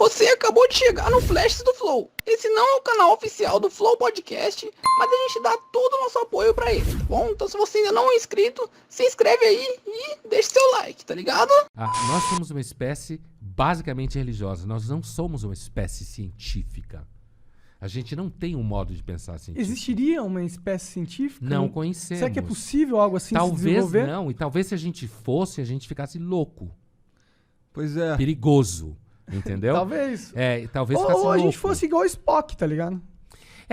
Você acabou de chegar no Flashes do Flow. Esse não é o canal oficial do Flow Podcast, mas a gente dá todo o nosso apoio pra ele, tá bom? Então se você ainda não é inscrito, se inscreve aí e deixa seu like, tá ligado? Nós somos uma espécie basicamente religiosa. Nós não somos uma espécie científica. A gente não tem um modo de pensar científico. Existiria uma espécie científica? Não conhecemos. Será que é possível algo assim se Talvez desenvolver? não. E talvez se a gente fosse, a gente ficasse louco. Pois é. Perigoso. Entendeu? Talvez. Talvez ficasse Ou a louco. gente fosse igual o Spock, tá ligado?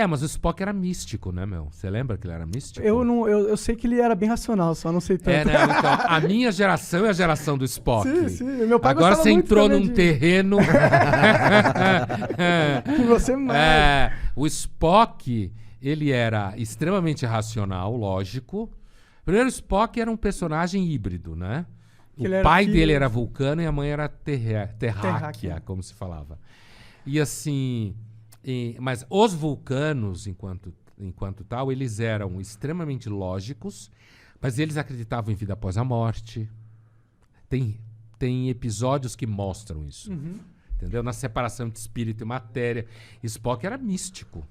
Mas o Spock era místico, né, meu? Você lembra que ele era místico? Eu sei que ele era bem racional, só não sei tanto. Então, a minha geração é a geração do Spock. Sim. Meu pai Agora gostava você muito entrou também num terreno... que você mais... O Spock, ele era extremamente racional, lógico. Primeiro, o Spock era um personagem híbrido, né? O pai dele era vulcano e a mãe era terráquea, como se falava. E assim... mas os vulcanos, enquanto tal, eles eram extremamente lógicos, mas eles acreditavam em vida após a morte. Tem episódios que mostram isso. Uhum. Entendeu? Na separação de espírito e matéria. Spock era místico.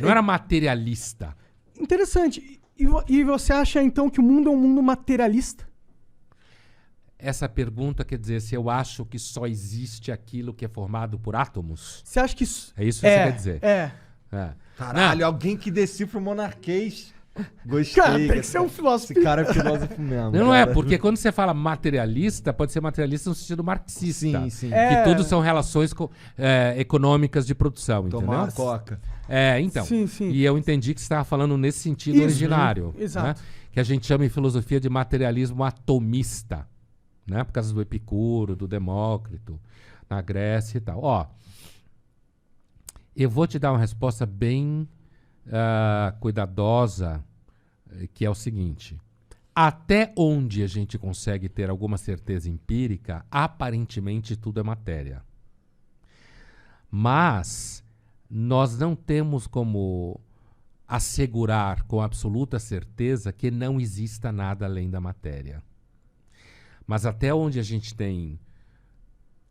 Não era materialista. Interessante. E você acha, então, que o mundo é um mundo materialista? Essa pergunta quer dizer se eu acho que só existe aquilo que é formado por átomos? Você acha que... É isso que você quer dizer? Caralho, alguém que decifra o monarquês. Gostei. Cara, tem que ser um filósofo. Esse cara é filósofo mesmo. Não é, porque quando você fala materialista, pode ser materialista no sentido marxista. Sim. Que tudo são relações econômicas de produção, Tomar entendeu? coca. Então. Sim. E eu entendi que você estava falando nesse sentido originário. Exato. Né? Que a gente chama em filosofia de materialismo atomista. Né? Por causa do Epicuro, do Demócrito, na Grécia e tal. Eu vou te dar uma resposta bem cuidadosa, que é o seguinte. Até onde a gente consegue ter alguma certeza empírica, aparentemente tudo é matéria. Mas nós não temos como assegurar com absoluta certeza que não exista nada além da matéria. Mas até onde a gente tem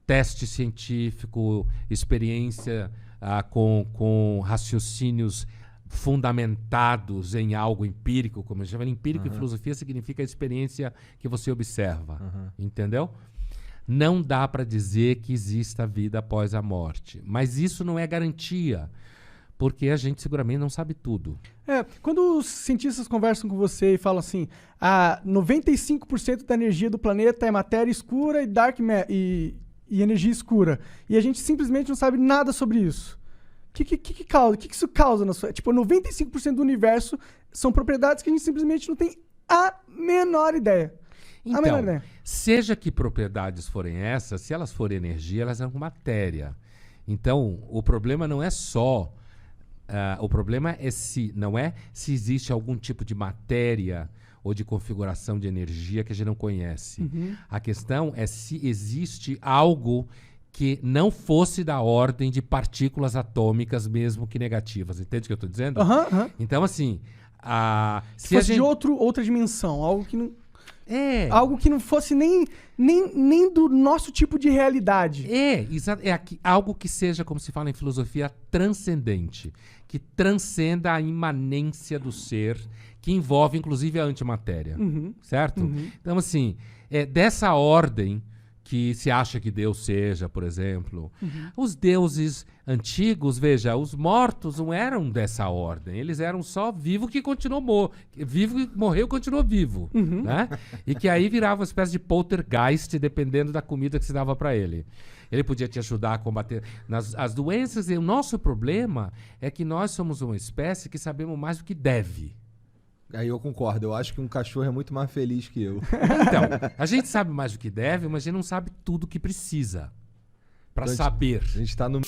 teste científico, experiência com raciocínios fundamentados em algo empírico, como eu chamo, empírico em filosofia significa a experiência que você observa, entendeu? Não dá para dizer que exista vida após a morte, mas isso não é garantia, porque a gente seguramente não sabe tudo. Quando os cientistas conversam com você e falam assim, 95% da energia do planeta é matéria escura e energia escura, e a gente simplesmente não sabe nada sobre isso. O que isso causa na sua... Tipo, 95% do universo são propriedades que a gente simplesmente não tem a menor ideia. Então, seja que propriedades forem essas, se elas forem energia, elas são matéria. Então, o problema não é só... o problema não é se existe algum tipo de matéria ou de configuração de energia que a gente não conhece. A questão é se existe algo que não fosse da ordem de partículas atômicas, mesmo que negativas. Entende o que eu estou dizendo? Então, assim... se fosse de outra dimensão, algo que não... Algo que não fosse nem do nosso tipo de realidade. Algo que seja, como se fala em filosofia, transcendente. Que transcenda a imanência do ser, que envolve, inclusive, a antimatéria. Certo? Então, assim, dessa ordem que se acha que Deus seja, por exemplo. Os deuses antigos, veja, os mortos não eram dessa ordem. Eles eram só vivo que continuou vivo que morreu continuou vivo. Né? E que aí virava uma espécie de poltergeist, dependendo da comida que se dava para ele. Ele podia te ajudar a combater as doenças. E o nosso problema é que nós somos uma espécie que sabemos mais do que deve. Aí eu concordo. Eu acho que um cachorro é muito mais feliz que eu. Então, a gente sabe mais do que deve, mas a gente não sabe tudo o que precisa para saber. A gente tá no...